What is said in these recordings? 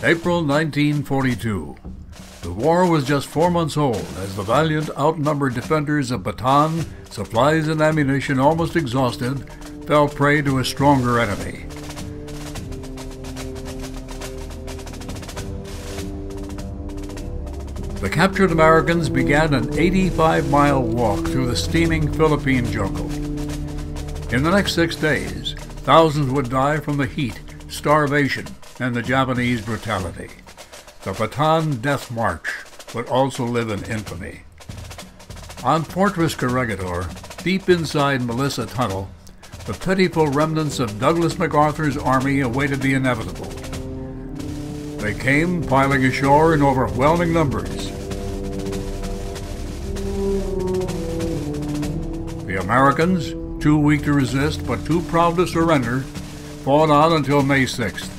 April 1942. The war was just 4 months old as the valiant, outnumbered defenders of Bataan, supplies and ammunition almost exhausted, fell prey to a stronger enemy. The captured Americans began an 85-mile walk through the steaming Philippine jungle. In the next 6 days, thousands would die from the heat, starvation, and the Japanese brutality. The Bataan Death March would also live in infamy. On Fortress Corregidor, deep inside Melissa Tunnel, the pitiful remnants of Douglas MacArthur's army awaited the inevitable. They came piling ashore in overwhelming numbers. The Americans, too weak to resist but too proud to surrender, fought on until May 6th.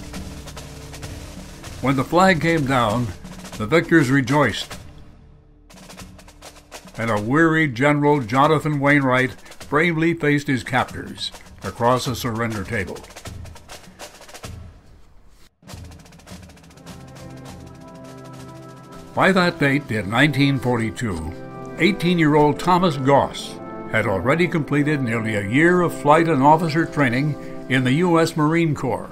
When the flag came down, the victors rejoiced, and a weary General Jonathan Wainwright bravely faced his captors across a surrender table. By that date in 1942, 18-year-old Thomas Goss had already completed nearly a year of flight and officer training in the U.S. Marine Corps,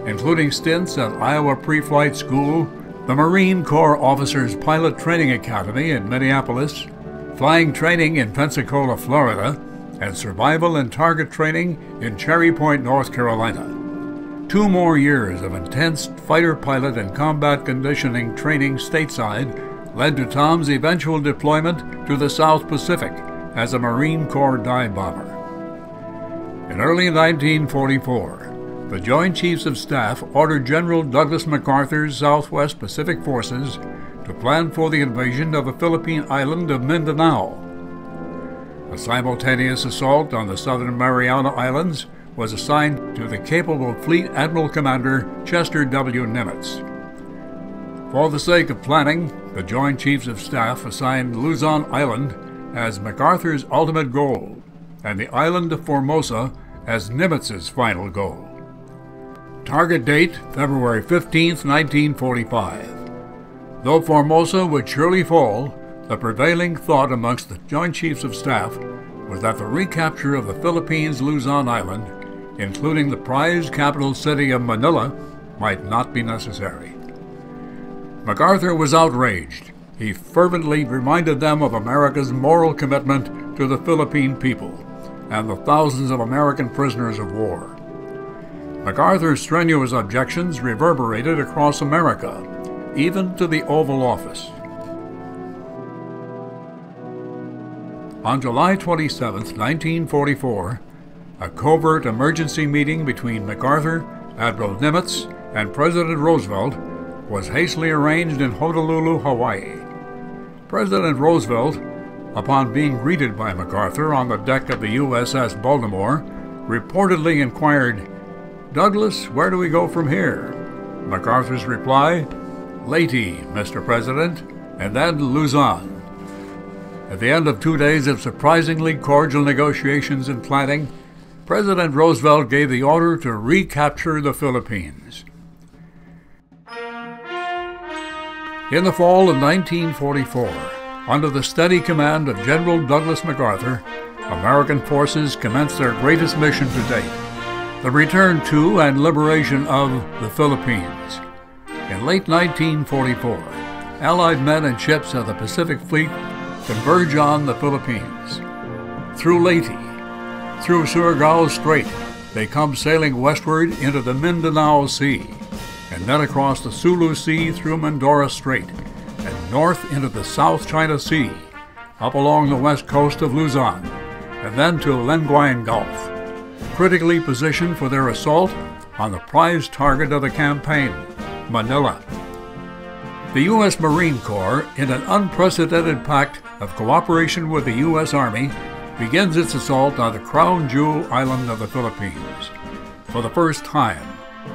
including stints at Iowa Pre-Flight School, the Marine Corps Officers Pilot Training Academy in Minneapolis, flying training in Pensacola, Florida, and survival and target training in Cherry Point, North Carolina. 2 more years of intense fighter pilot and combat conditioning training stateside led to Tom's eventual deployment to the South Pacific as a Marine Corps dive bomber. In early 1944, the Joint Chiefs of Staff ordered General Douglas MacArthur's Southwest Pacific Forces to plan for the invasion of the Philippine island of Mindanao. A simultaneous assault on the southern Mariana Islands was assigned to the capable Fleet Admiral Commander Chester W. Nimitz. For the sake of planning, the Joint Chiefs of Staff assigned Luzon Island as MacArthur's ultimate goal, and the island of Formosa as Nimitz's final goal. Target date, February 15, 1945. Though Formosa would surely fall, the prevailing thought amongst the Joint Chiefs of Staff was that the recapture of the Philippines' Luzon Island, including the prized capital city of Manila, might not be necessary. MacArthur was outraged. He fervently reminded them of America's moral commitment to the Philippine people and the thousands of American prisoners of war. MacArthur's strenuous objections reverberated across America, even to the Oval Office. On July 27, 1944, a covert emergency meeting between MacArthur, Admiral Nimitz, and President Roosevelt was hastily arranged in Honolulu, Hawaii. President Roosevelt, upon being greeted by MacArthur on the deck of the USS Baltimore, reportedly inquired, "Douglas, where do we go from here?" MacArthur's reply, "Leyte, Mr. President, and then Luzon." At the end of 2 days of surprisingly cordial negotiations and planning, President Roosevelt gave the order to recapture the Philippines. In the fall of 1944, under the steady command of General Douglas MacArthur, American forces commenced their greatest mission to date, the return to and liberation of the Philippines. In late 1944, Allied men and ships of the Pacific Fleet converge on the Philippines. Through Leyte, through Surigao Strait, they come sailing westward into the Mindanao Sea, and then across the Sulu Sea through Mindoro Strait, and north into the South China Sea, up along the west coast of Luzon, and then to Lingayen Gulf, critically positioned for their assault on the prized target of the campaign, Manila. The U.S. Marine Corps, in an unprecedented pact of cooperation with the U.S. Army, begins its assault on the crown jewel island of the Philippines. For the first time,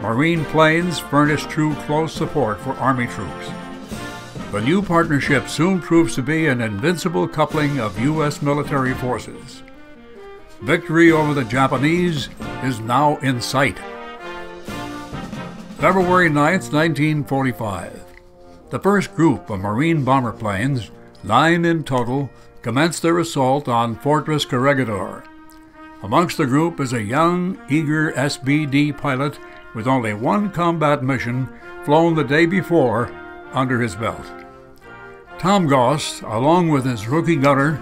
Marine planes furnish true close support for Army troops. The new partnership soon proves to be an invincible coupling of U.S. military forces. Victory over the Japanese is now in sight. February 9, 1945. The first group of Marine bomber planes, 9 in total, commenced their assault on Fortress Corregidor. Amongst the group is a young, eager SBD pilot with only one combat mission flown the day before under his belt. Tim Goss, along with his rookie gunner,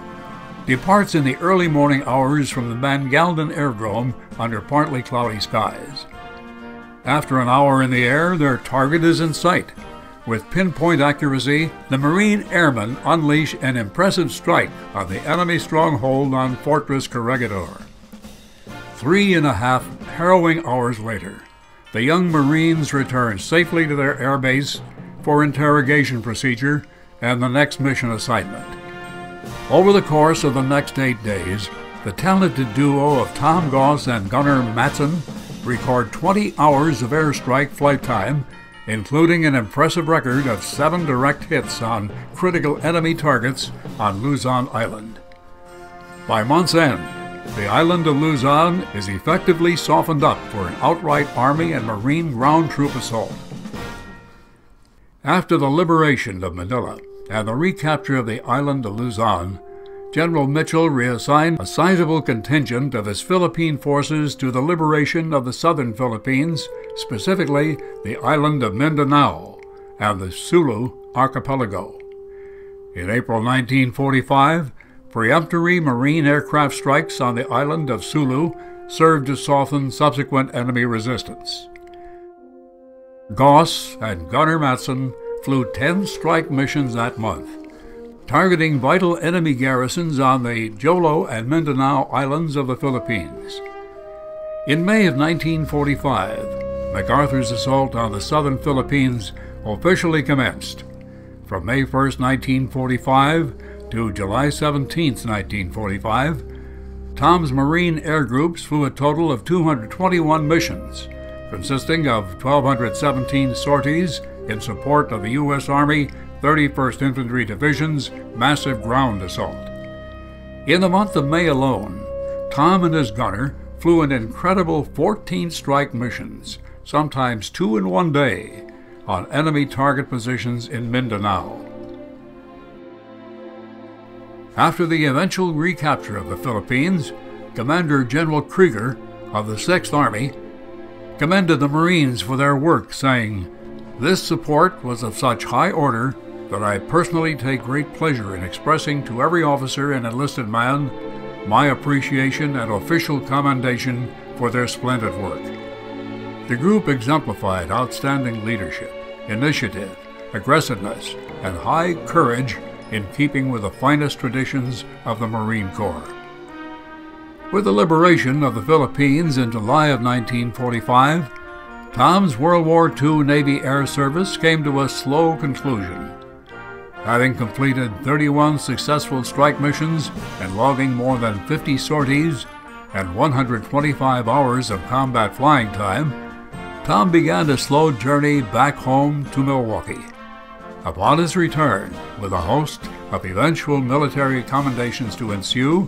departs in the early morning hours from the Mangaldan Aerodrome under partly cloudy skies. After an hour in the air, their target is in sight. With pinpoint accuracy, the Marine airmen unleash an impressive strike on the enemy stronghold on Fortress Corregidor. 3.5 harrowing hours later, the young Marines return safely to their airbase for interrogation procedure and the next mission assignment. Over the course of the next 8 days, the talented duo of Tim Goss and Gunner Matson record 20 hours of airstrike flight time, including an impressive record of 7 direct hits on critical enemy targets on Luzon Island. By month's end, the island of Luzon is effectively softened up for an outright Army and Marine ground troop assault. After the liberation of Manila and the recapture of the island of Luzon, General Mitchell reassigned a sizable contingent of his Philippine forces to the liberation of the southern Philippines, specifically the island of Mindanao and the Sulu archipelago. In April 1945, peremptory Marine aircraft strikes on the island of Sulu served to soften subsequent enemy resistance. Goss and Gunner Matson flew 10 strike missions that month, targeting vital enemy garrisons on the Jolo and Mindanao Islands of the Philippines. In May of 1945, MacArthur's assault on the southern Philippines officially commenced. From May 1, 1945 to July 17, 1945, Tom's Marine air groups flew a total of 221 missions, consisting of 1,217 sorties in support of the U.S. Army 31st Infantry Division's massive ground assault. In the month of May alone, Tom and his gunner flew an incredible 14 strike missions, sometimes 2 in one day, on enemy target positions in Mindanao. After the eventual recapture of the Philippines, Commander General Krieger of the 6th Army commended the Marines for their work, saying, "This support was of such high order that I personally take great pleasure in expressing to every officer and enlisted man my appreciation and official commendation for their splendid work." The group exemplified outstanding leadership, initiative, aggressiveness, and high courage in keeping with the finest traditions of the Marine Corps. With the liberation of the Philippines in July of 1945, Tom's World War II Navy Air Service came to a slow conclusion. Having completed 31 successful strike missions and logging more than 50 sorties and 125 hours of combat flying time, Tom began a slow journey back home to Milwaukee. Upon his return, with a host of eventual military commendations to ensue,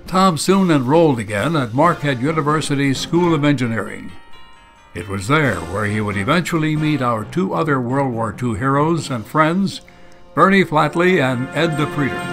Tom soon enrolled again at Marquette University's School of Engineering. It was there where he would eventually meet our 2 other World War II heroes and friends, Bernie Flatley and Ed DePreter.